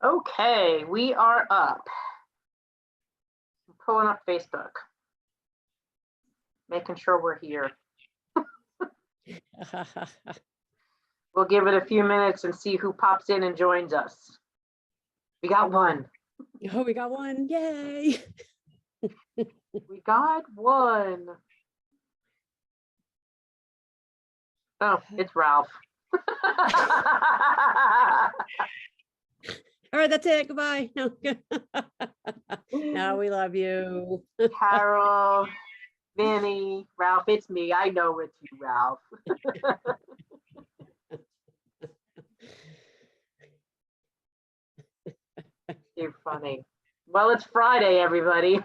Okay, we are up. I'm pulling up Facebook, making sure we're here. We'll give it a few minutes and see who pops in and joins us. We got one. Oh, we got one. Yay. We got one. Oh, it's Ralph. All right, that's it. Goodbye. No, no, we love you. Carol, Vinny, Ralph, it's me. I know it's you, Ralph. You're funny. Well, it's Friday, everybody.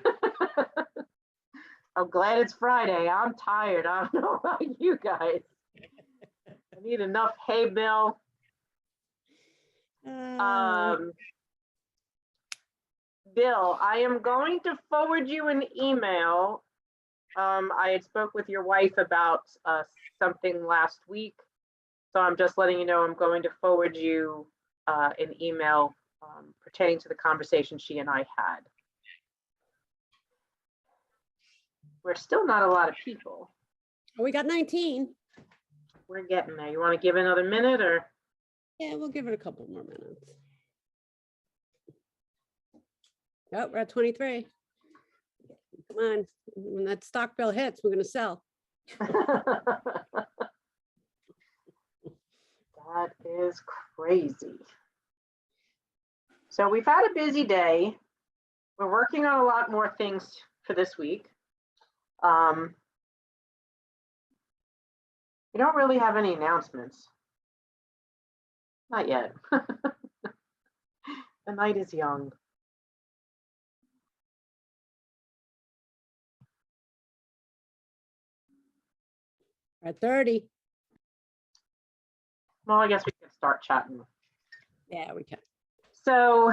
I'm glad it's Friday. I'm tired. I don't know about you guys. I need enough hay bale. Bill, I am going to forward you an email. I had spoke with your wife about something last week. So I'm just letting you know I'm going to forward you an email pertaining to the conversation she and I had. We're still not a lot of people. Oh, we got 19. We're getting there. You want to give it another minute or? Yeah, we'll give it a couple more minutes. Oh, we're at 23. Come on. When that stock bill hits, we're going to sell. That is crazy. So we've had a busy day. We're working on a lot more things for this week. We don't really have any announcements. Not yet. The night is young. We're at 30. Well, I guess we can start chatting. Yeah, we can. So,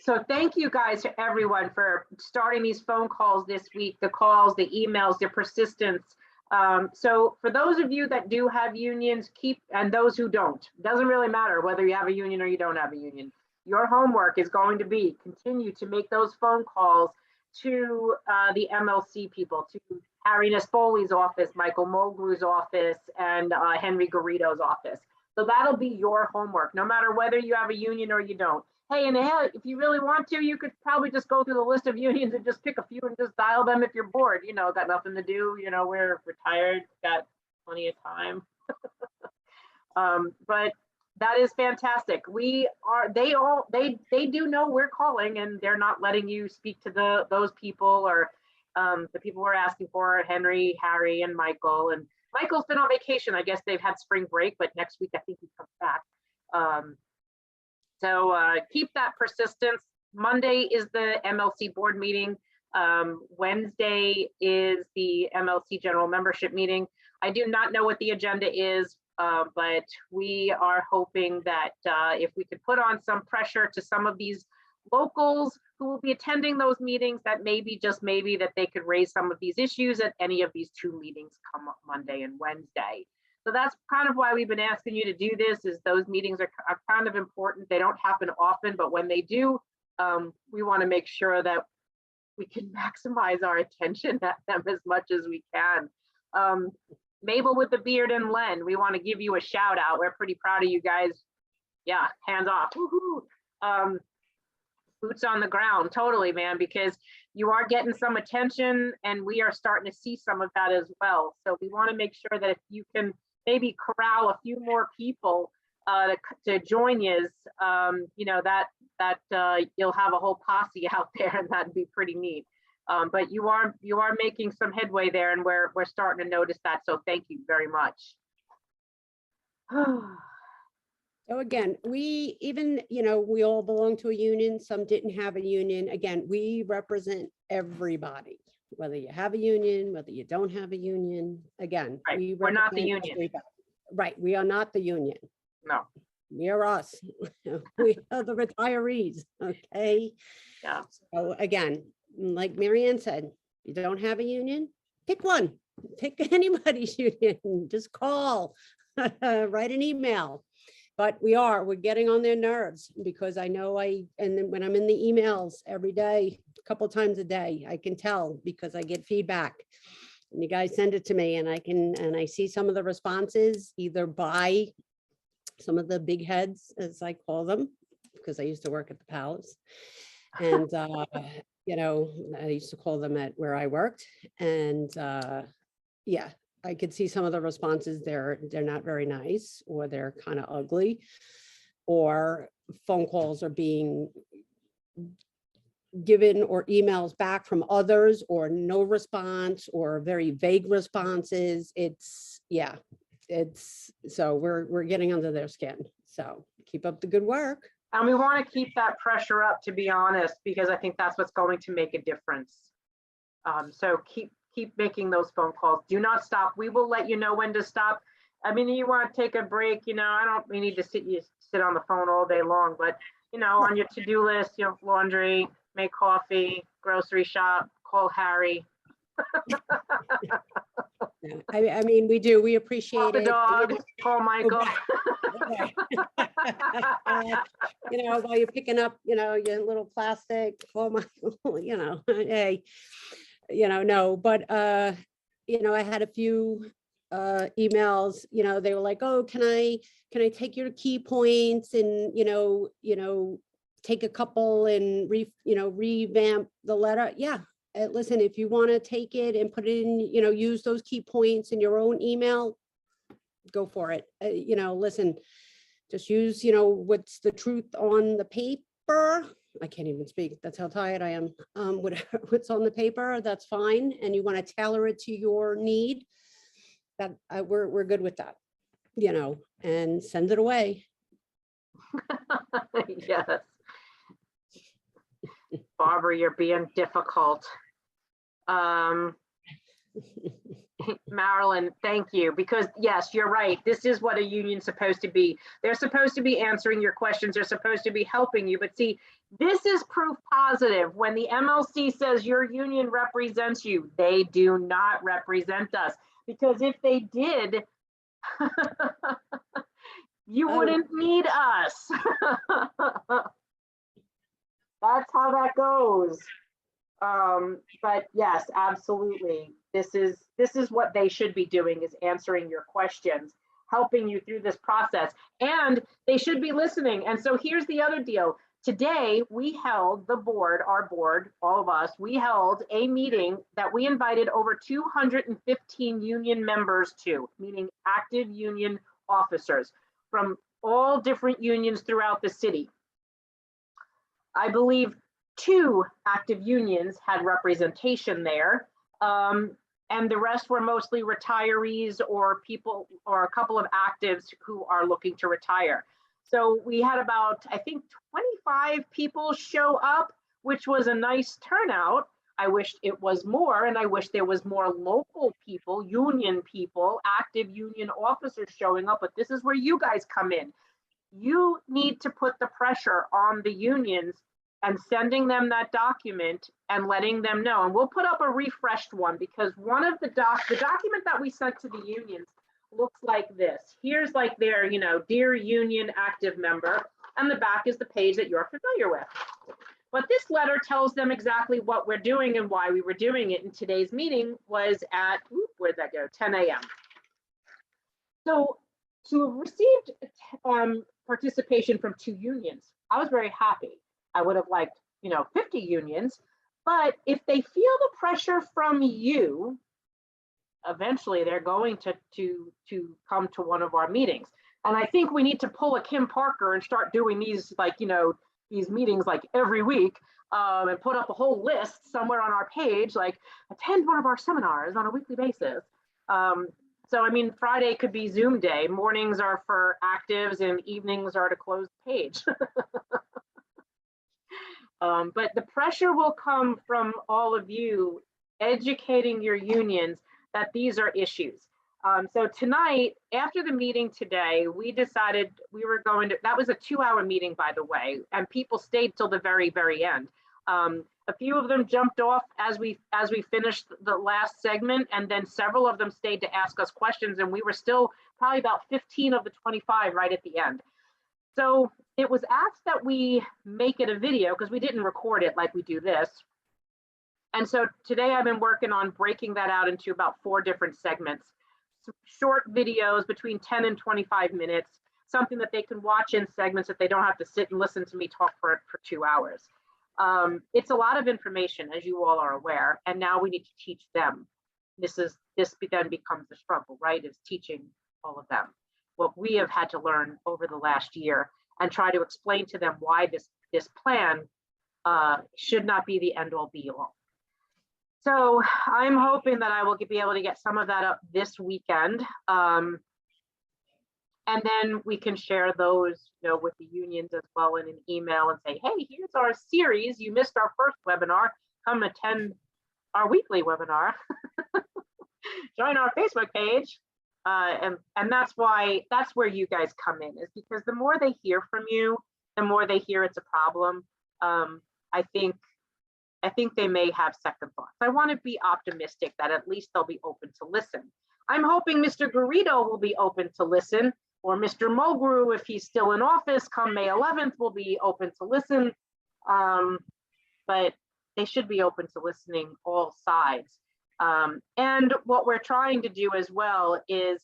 so thank you guys to everyone for starting these phone calls this week, the calls, the emails, the persistence. So for those of you that do have unions, and those who don't, doesn't really matter whether you have a union or you don't have a union. Your homework is going to be continue to make those phone calls to the MLC people, to Harry Nespoli's office, Michael Moglu's office, and Henry Garrido's office. So that'll be your homework, no matter whether you have a union or you don't. Hey, and if you really want to, you could probably just go through the list of unions and just pick a few and just dial them if you're bored. You know, got nothing to do. You know, we're retired, got plenty of time. But that is fantastic. They do know we're calling, and they're not letting you speak to those people or the people we're asking for, Henry, Harry, and Michael. And Michael's been on vacation. I guess they've had spring break, but next week I think he comes back. So keep that persistence. Monday is the MLC board meeting. Wednesday is the MLC general membership meeting. I do not know what the agenda is, but we are hoping that if we could put on some pressure to some of these locals who will be attending those meetings, that maybe, just maybe, that they could raise some of these issues at any of these two meetings come up Monday and Wednesday. So that's kind of why we've been asking you to do this, is those meetings are kind of important. They don't happen often, but when they do, we want to make sure that we can maximize our attention at them as much as we can. Mabel with the beard and Len, we want to give you a shout out. We're pretty proud of you guys. Yeah, hands off. Woohoo. Boots on the ground, totally, man, because you are getting some attention and we are starting to see some of that as well. So we want to make sure that if you can maybe corral a few more people to join you, you know, that you'll have a whole posse out there, and that'd be pretty neat. But you are making some headway there, and we're starting to notice that. So thank you very much. So again, we even, you know, we all belong to a union. Some didn't have a union. Again, we represent everybody, whether you have a union, whether you don't have a union. Again, right. We're not the union. Everybody. Right. We are not the union. No. We are us. We are the retirees. Okay. Yeah. So again, like Marianne said, you don't have a union, pick one. Pick anybody's union. Just call, write an email. but we're getting on their nerves because I know and then when I'm in the emails every day, a couple times a day, I can tell because I get feedback. And you guys send it to me and I see some of the responses either by some of the big heads, as I call them, because I used to work at the palace. And, you know, I used to call them at where I worked. And yeah, I could see some of the responses they're not very nice, or they're kind of ugly, or phone calls are being given or emails back from others, or no response, or very vague responses. So we're getting under their skin. So keep up the good work. And we want to keep that pressure up, to be honest, because I think that's what's going to make a difference. So keep making those phone calls. Do not stop. We will let you know when to stop. I mean, you want to take a break, you know, we need to sit on the phone all day long, but you know, on your to-do list, you know, laundry, make coffee, grocery shop, call Harry. Yeah, I mean, we appreciate Walk the it. dog, call Michael. Okay. You know, while you're picking up, you know, your little plastic, call Michael, you know, hey, you know, no, but, you know, I had a few emails, you know, they were like, oh, can I take your key points and, you know, take a couple and revamp the letter. Yeah. Listen, if you want to take it and put it in, you know, use those key points in your own email, go for it. You know, listen, just use, you know, what's the truth on the paper. I can't even speak. That's how tired I am. What's on the paper, that's fine. And you want to tailor it to your need, that we're good with that, you know, and send it away. Yes. Barbara, you're being difficult. Marilyn, thank you, because yes, you're right. This is what a union's supposed to be. They're supposed to be answering your questions. They're supposed to be helping you. But see, this is proof positive. When the MLC says your union represents you, they do not represent us. Because if they did, you wouldn't need us. That's how that goes. But yes, absolutely. This is what they should be doing, is answering your questions, helping you through this process, and they should be listening. And so here's the other deal. Today, we held the board, our board, all of us, we held a meeting that we invited over 215 union members to, meaning active union officers from all different unions throughout the city. I believe 2 active unions had representation there, and the rest were mostly retirees or people, or a couple of actives who are looking to retire. So we had about, I think, 25 people show up, which was a nice turnout. I wish it was more, and I wish there was more local people, union people, active union officers showing up, but this is where you guys come in. You need to put the pressure on the unions and sending them that document and letting them know. And we'll put up a refreshed one, because one of the document that we sent to the unions looks like this. Here's like their, you know, dear union active member, and the back is the page that you're familiar with. But this letter tells them exactly what we're doing and why we were doing it. And today's meeting was at, where'd that go? 10 a.m. So to have received participation from 2 unions, I was very happy. I would have liked, you know, 50 unions, but if they feel the pressure from you, eventually they're going to come to one of our meetings. And I think we need to pull a Kim Parker and start doing these, like, you know, these meetings like every week, and put up a whole list somewhere on our page, like attend one of our seminars on a weekly basis. So, I mean, Friday could be Zoom day. Mornings are for actives and evenings are to close the page. But the pressure will come from all of you educating your unions that these are issues. So tonight, after the meeting today, we decided we were going to, that was a 2-hour meeting, by the way, and people stayed till the very, very end. A few of them jumped off as we finished the last segment, and then several of them stayed to ask us questions, and we were still probably about 15 of the 25 right at the end. So it was asked that we make it a video because we didn't record it like we do this. And so today I've been working on breaking that out into about 4 different segments. Short videos between 10 and 25 minutes, something that they can watch in segments that they don't have to sit and listen to me talk for 2 hours. It's a lot of information, as you all are aware, and now we need to teach them. This then becomes the struggle, right? Is teaching all of them what we have had to learn over the last year and try to explain to them why this plan should not be the end all be all. So I'm hoping that I will be able to get some of that up this weekend. And then we can share those, with the unions as well in an email and say, hey, here's our series. You missed our first webinar. Come attend our weekly webinar. Join our Facebook page. And that's where you guys come in, is because the more they hear from you, the more they hear it's a problem. I think they may have second thoughts. I want to be optimistic that at least they'll be open to listen. I'm hoping Mr. Garrido will be open to listen, or Mr. Mulgrew, if he's still in office come May 11th, will be open to listen. But they should be open to listening all sides. And what we're trying to do as well is,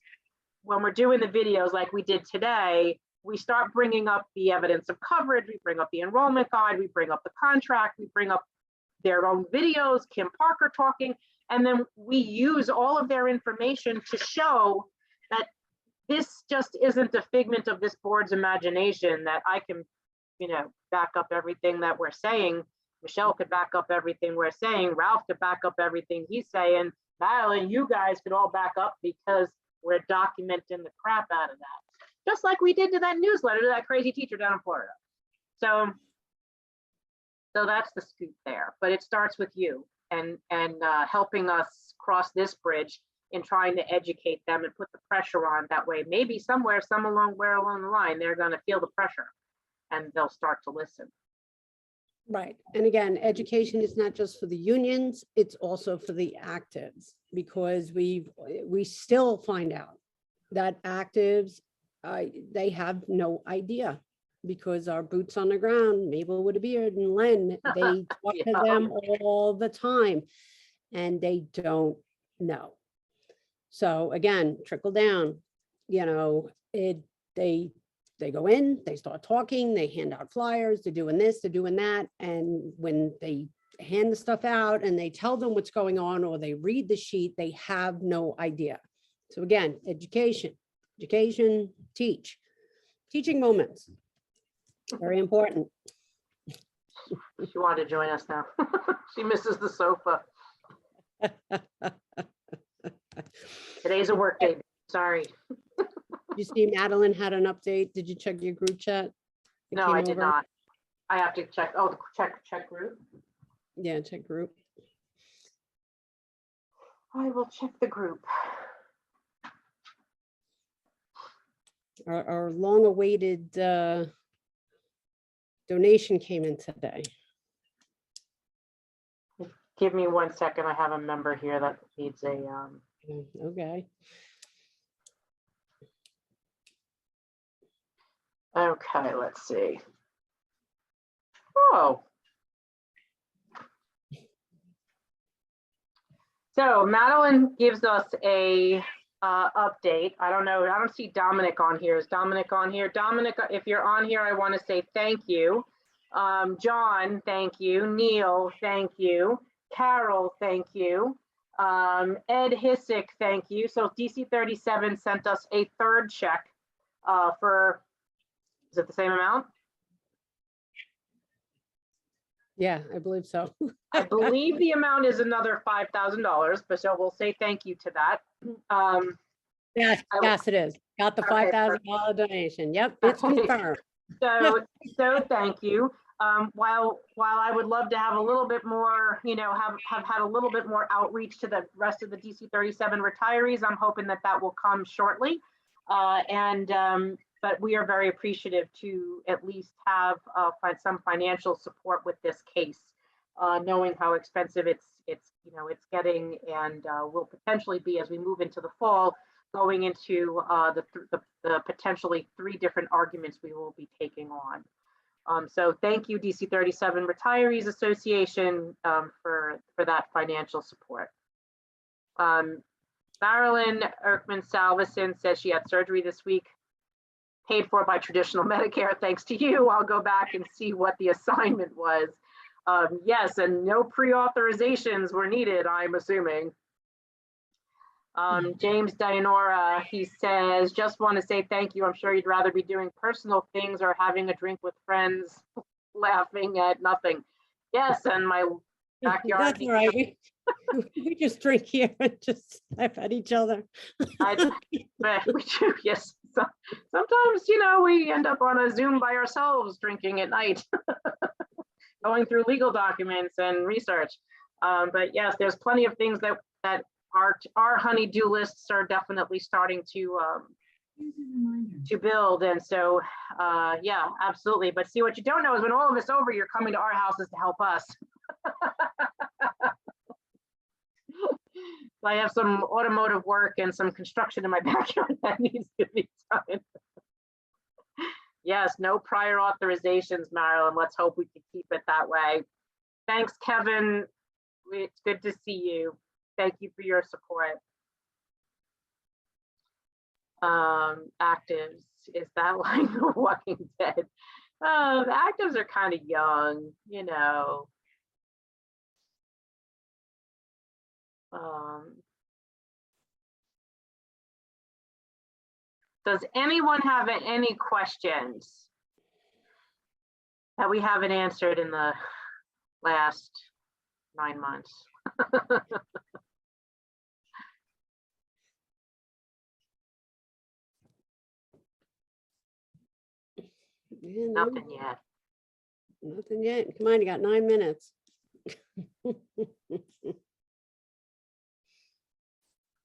when we're doing the videos like we did today, we start bringing up the evidence of coverage, we bring up the enrollment guide, we bring up the contract, we bring up their own videos, Kim Parker talking, and then we use all of their information to show that this just isn't a figment of this board's imagination, that I can, back up everything that we're saying. Michelle could back up everything we're saying. Ralph could back up everything he's saying. Madeline, you guys could all back up because we're documenting the crap out of that. Just like we did to that newsletter to that crazy teacher down in Florida. So that's the scoop there. But it starts with you and helping us cross this bridge in trying to educate them and put the pressure on. That way, maybe somewhere along the line, they're going to feel the pressure and they'll start to listen. Right. And again, education is not just for the unions, it's also for the actives, because we still find out that actives, they have no idea, because our boots on the ground, Mabel with a beard and Len, they talk to them all the time and they don't know. So again, trickle down, they go in, they start talking, they hand out flyers, they're doing this, they're doing that. And when they hand the stuff out and they tell them what's going on, or they read the sheet, they have no idea. So again, education, teaching moments, very important. She wanted to join us now. She misses the sofa. Today's a work day, sorry. You see Madeline had an update. Did you check your group chat? No, I did not. I have to check. Oh, check group. Yeah, check group. I will check the group. Our long-awaited donation came in today. Give me 1 second. I have a member here that needs a. Okay. Okay, let's see. Oh. So Madeline gives us a update. I don't know. I don't see Dominic on here. Is Dominic on here? Dominic, if you're on here, I want to say thank you. John, thank you. Neil, thank you. Carol, thank you. Ed Hissick, thank you. So DC 37 sent us a third check for, is it the same amount? Yeah, I believe so. I believe the amount is another $5,000, but so we'll say thank you to that. Yes, it is. Got the $5,000 donation. Yep, it's confirmed. So thank you. While I would love to have a little bit more, have had a little bit more outreach to the rest of the DC 37 retirees, I'm hoping that will come shortly. But we are very appreciative to at least have some financial support with this case, knowing how expensive it's getting and will potentially be as we move into the fall. going into the potentially 3 different arguments we will be taking on. So thank you, DC 37 Retirees Association, for that financial support. Marilyn Erkman Salveson says she had surgery this week, paid for by traditional Medicare. Thanks to you. I'll go back and see what the assignment was. Yes, and no pre-authorizations were needed, I'm assuming. James Dianora, he says, just want to say thank you. I'm sure you'd rather be doing personal things or having a drink with friends, laughing at nothing. Yes, and my backyard. That's right. We just drink here and just laugh at each other. We do, yes. Sometimes, you know, we end up on a Zoom by ourselves drinking at night, going through legal documents and research. But yes, there's plenty of things that our honey-do lists are definitely starting to build. And so, yeah, absolutely. But see, what you don't know is when all of it's over, you're coming to our houses to help us. I have some automotive work and some construction in my backyard that needs to be done. Yes, no prior authorizations, Marilyn. Let's hope we can keep it that way. Thanks, Kevin. It's good to see you. Thank you for your support. Actives, is that like The Walking Dead? The actives are kind of young, you know. Does anyone have any questions that we haven't answered in the last 9 months? Yeah, Nothing yet. Nothing yet. Come on, you got 9 minutes.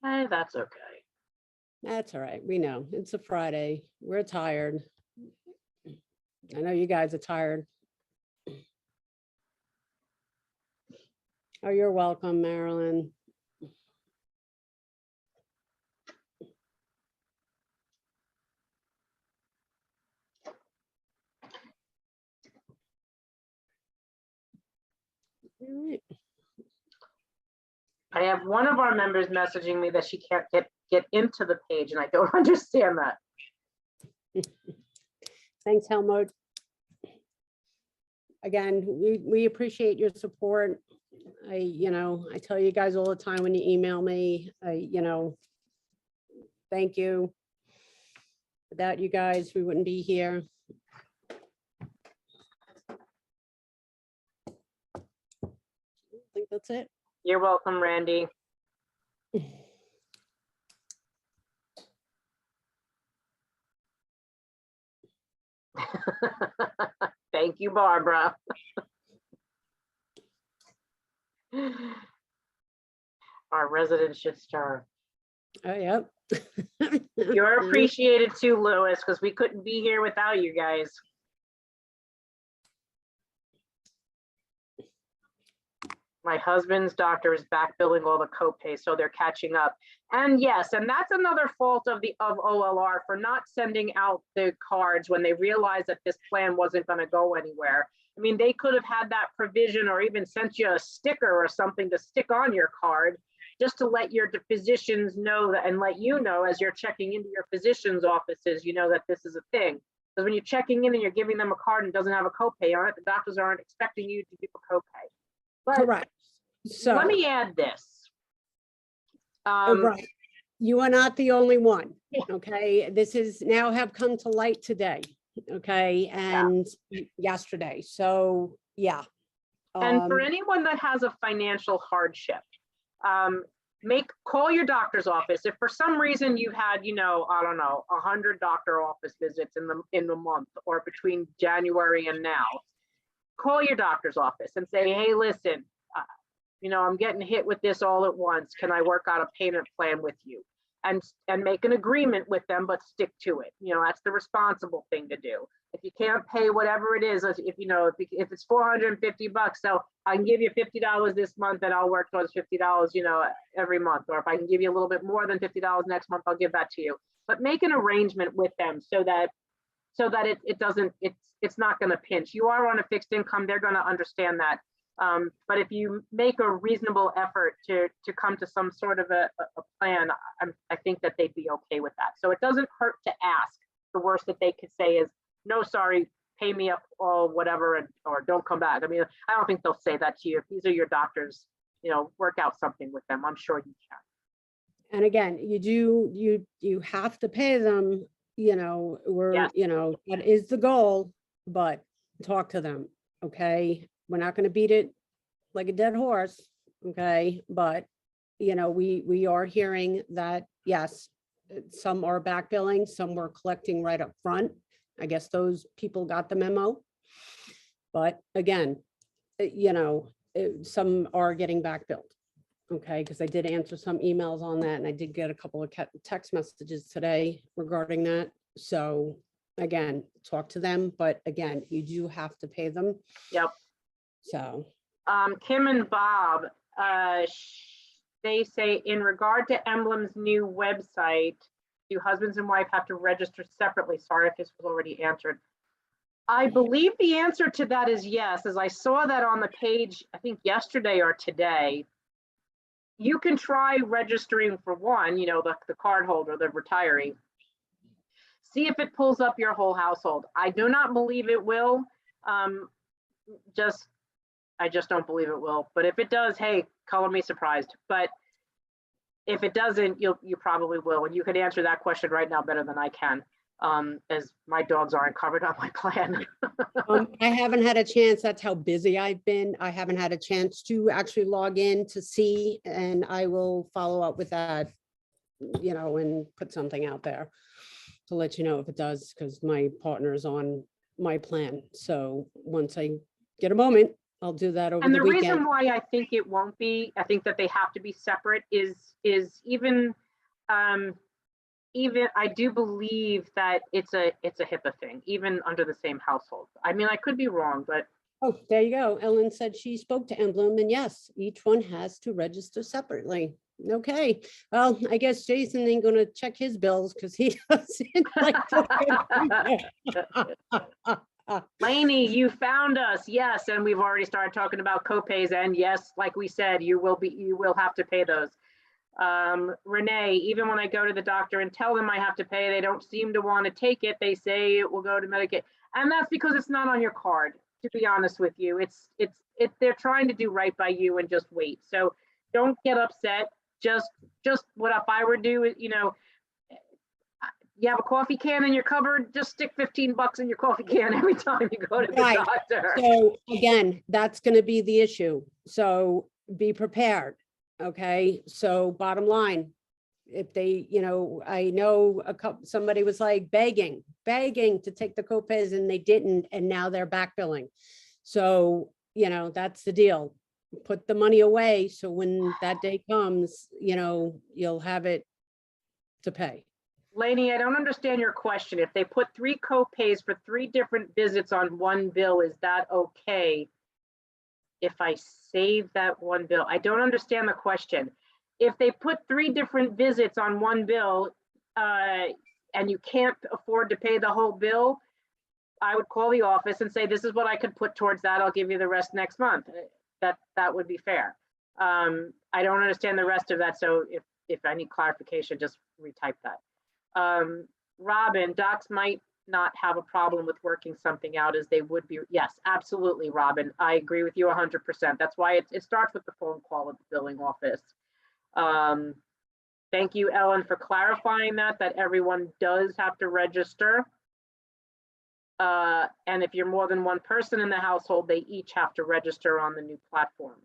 Hey, that's okay. That's all right. We know it's a Friday. We're tired. I know you guys are tired. Oh, you're welcome, Marilyn. All right. I have one of our members messaging me that she can't get into the page, and I don't understand that. Thanks, Helmut. Again, we appreciate your support. I tell you guys all the time when you email me, thank you. Without you guys, we wouldn't be here. I think that's it. You're welcome, Randy. Thank you, Barbara. Our residents should stir. Oh, yep. You're appreciated too, Lewis, because we couldn't be here without you guys. My husband's doctor is back billing all the copays, so they're catching up. And yes, and that's another fault of OLR for not sending out the cards when they realized that this plan wasn't going to go anywhere. I mean, they could have had that provision or even sent you a sticker or something to stick on your card just to let your physicians know that, and let you know as you're checking into your physician's offices, you know that this is a thing. Because when you're checking in and you're giving them a card and it doesn't have a copay on it, the doctors aren't expecting you to do a copay. But correct. So let me add this. right. You are not the only one. Okay. This is now have come to light today. Okay. And yesterday. So yeah. And for anyone that has a financial hardship, call your doctor's office. If for some reason you had, I don't know, 100 doctor office visits in the month or between January and now, call your doctor's office and say, hey, listen, I'm getting hit with this all at once. Can I work out a payment plan with you? and make an agreement with them, but stick to it. You know, that's the responsible thing to do. If you can't pay whatever it is, if you know, if it's $450, so I can give you $50 this month and I'll work towards $50, you know, every month. Or if I can give you a little bit more than $50 next month, I'll give that to you. But make an arrangement with them so that it doesn't, it's not going to pinch. You are on a fixed income, they're going to understand that. But if you make a reasonable effort to come to some sort of a plan, I think that they'd be okay with that. So it doesn't hurt to ask. The worst that they could say is, no, sorry, pay me up or whatever, or don't come back. I mean, I don't think they'll say that to you. If these are your doctors, you know, work out something with them. I'm sure you can. And again, you have to pay them, you know, Yes. you know, that is the goal, but talk to them, okay? We're not going to beat it like a dead horse, okay? But, you know, we are hearing that, yes, some are back billing, some were collecting right up front. I guess those people got the memo. But again, you know, some are getting back billed, okay? Because I did answer some emails on that, and I did get a couple of text messages today regarding that. So again, talk to them, but again, you do have to pay them. Yep. So. Kim and Bob, they say in regard to Emblem's new website, do husbands and wife have to register separately? Sorry if this was already answered. I believe the answer to that is yes, as I saw that on the page, I think yesterday or today. You can try registering for one, you know, the card holder, the retiree. See if it pulls up your whole household. I do not believe it will. I just don't believe it will. But if it does, hey, color me surprised. But if it doesn't, you probably will. And you can answer that question right now better than I can, as my dogs aren't covered on my plan. I haven't had a chance. That's how busy I've been. I haven't had a chance to actually log in to see, and I will follow up with that, you know, and put something out there to let you know if it does, because my partner is on my plan. So once I get a moment, I'll do that over And the the weekend. reason why I think it won't be, I think that they have to be separate is even I do believe that it's a HIPAA thing, even under the same household. I mean, I could be wrong, but Oh, there you go. Ellen said she spoke to Emblem, and yes, each one has to register separately. Okay, well, I guess Jason ain't gonna check his bills because he doesn't like to. Lainey, you found us. Yes, and we've already started talking about copays, and yes, like we said, you will have to pay those. Renee, even when I go to the doctor and tell them I have to pay, they don't seem to want to take it. They say it will go to Medicaid, and that's because it's not on your card. To be honest with you, they're trying to do right by you and just wait. So don't get upset. Just what if I were to do, you know, you have a coffee can in your cupboard, just stick $15 in your coffee can every time you go to the Right. doctor. So again, that's going to be the issue. So be prepared. Okay. So bottom line, if they, you know, I know somebody was like begging to take the copays and they didn't, and now they're back billing. So, you know, that's the deal. Put the money away. So when that day comes, you know, you'll have it to pay. Lainey, I don't understand your question. If they put 3 copays for 3 different visits on one bill, is that okay? If I save that one bill, I don't understand the question. If they put 3 different visits on one bill, and you can't afford to pay the whole bill, I would call the office and say, this is what I could put towards that. I'll give you the rest next month. That would be fair. I don't understand the rest of that. So if I need clarification, just retype that. Robin, docs might not have a problem with working something out as they would be. Yes, absolutely, Robin. I agree with you 100%. That's why it starts with the phone call at the billing office. Thank you, Ellen, for clarifying that everyone does have to register. And if you're more than one person in the household, they each have to register on the new platform.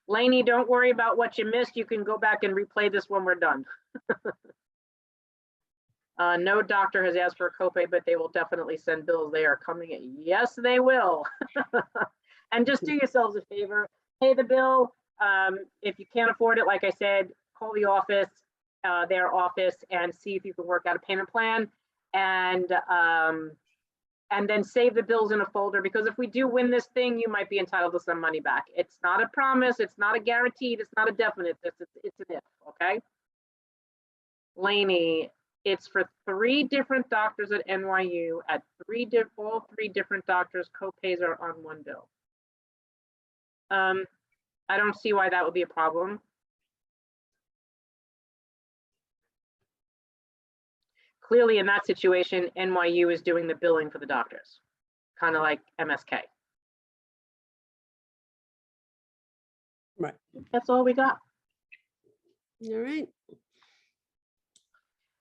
Lainey, don't worry about what you missed. You can go back and replay this when we're done. No doctor has asked for a copay, but they will definitely send bills. They are coming in. Yes, they will. And just do yourselves a favor, pay the bill. If you can't afford it, like I said, call the office, their office, and see if you can work out a payment plan, and then save the bills in a folder, because if we do win this thing, you might be entitled to some money back. It's not a promise, it's not a guaranteed, it's not a definite, it's an if, okay? Lainey, it's for 3 different doctors at NYU at all 3 different doctors, co-pays are on one bill. I don't see why that would be a problem. Clearly, in that situation, NYU is doing the billing for the doctors, kind of like MSK. Right. That's all we got. All right.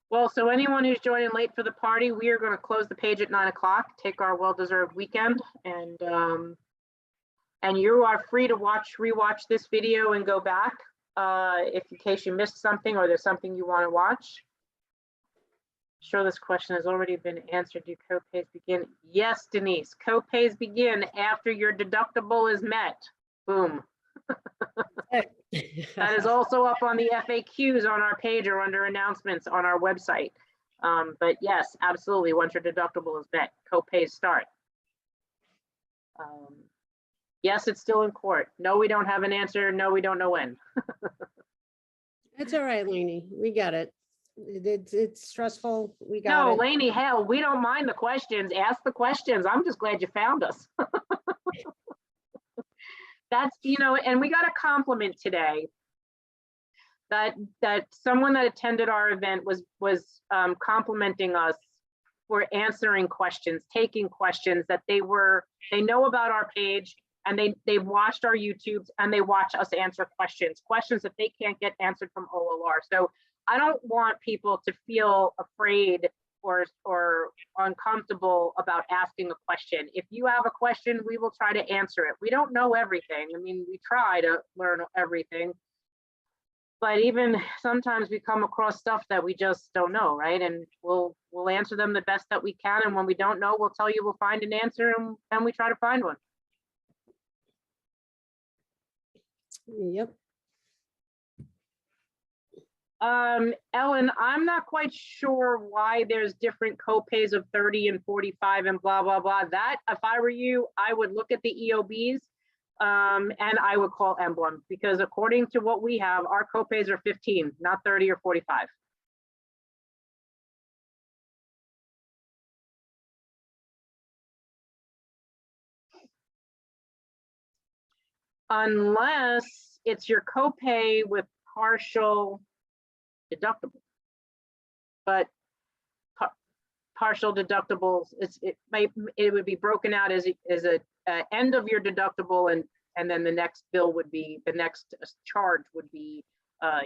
Well, so anyone who's joining late for the party, we are going to close the page at 9 o'clock, take our well-deserved weekend, and you are free to rewatch this video and go back if in case you missed something or there's something you want to watch. Sure, this question has already been answered. Do co-pays begin? Yes, Denise, co-pays begin after your deductible is met. Boom. That is also up on the FAQs on our page or under announcements on our website. But yes, absolutely, once your deductible is met, co-pays start. Yes, it's still in court. No, we don't have an answer. No, we don't know when. It's all right, Lainey. We got it. It's stressful. We got No, it. Lainey, hell, we don't mind the questions. Ask the questions. I'm just glad you found us. That's, and we got a compliment today that someone that attended our event was complimenting us for answering questions, taking questions that they know about our page, and they've watched our YouTubes, and they watch us answer questions that they can't get answered from OLR. So I don't want people to feel afraid or uncomfortable about asking a question. If you have a question, we will try to answer it. We don't know everything. I mean, we try to learn everything, but even sometimes we come across stuff that we just don't know, right? And we'll answer them the best that we can. And when we don't know, we'll tell you we'll find an answer, and we try to find one. Yep. Ellen, I'm not quite sure why there's different co-pays of 30 and 45 and blah, blah, blah. That, if I were you, I would look at the EOBs and I would call Emblem, because according to what we have, our co-pays are 15, not 30 or 45. Unless it's your copay with partial deductible, but partial deductibles, it would be broken out as a end of your deductible, and then the next bill would be, the next charge would be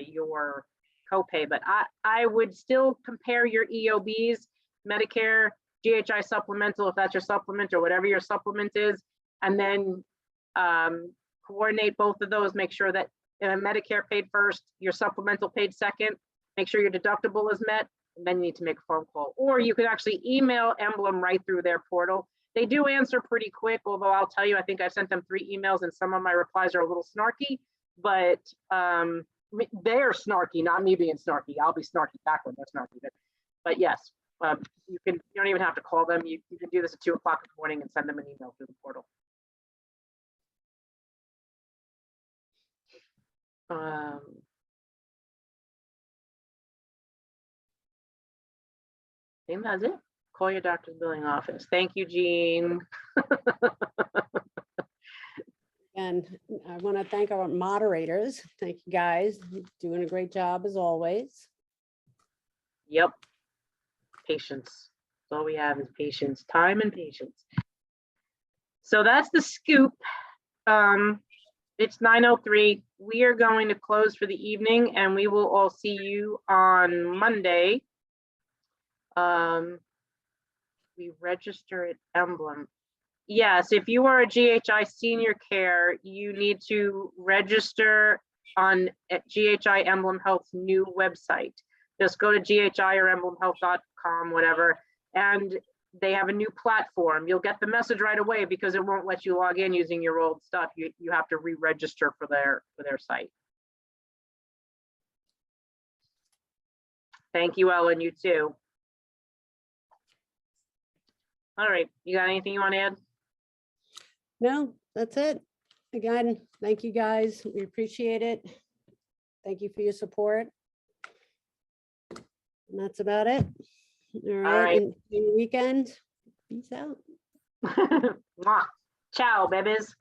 your copay. But I would still compare your EOBs, Medicare, GHI supplemental, if that's your supplement, or whatever your supplement is, and then coordinate both of those, make sure that Medicare paid first, your supplemental paid second, make sure your deductible is met, and then you need to make a phone call. Or you could actually email Emblem right through their portal. They do answer pretty quick, although I'll tell you, I think I've sent them 3 emails and some of my replies are a little snarky, but they're snarky, not me being snarky. I'll be snarky back when they're snarky. But yes, you don't even have to call them. You can do this at 2 o'clock in the morning and send them an email through the portal. I think that's it. Call your doctor's billing office. Thank you, Jean. And I want to thank our moderators. Thank you, guys. You're doing a great job as always. Yep. Patience. That's all we have is patience, time and patience. So that's the scoop. It's 9:03. We are going to close for the evening, and we will all see you on Monday. We register at Emblem. Yes, if you are a GHI senior care, you need to register on at GHI Emblem Health's new website. Just go to GHI or emblemhealth.com, whatever, and they have a new platform. You'll get the message right away because it won't let you log in using your old stuff. You have to re-register for their site. Thank you, Ellen, you too. All right, you got anything you want to add? No, that's it. Again, thank you guys. We appreciate it. Thank you for your support. And that's about it. All right. right. And your weekend. Peace out. Mwah. Ciao, babies.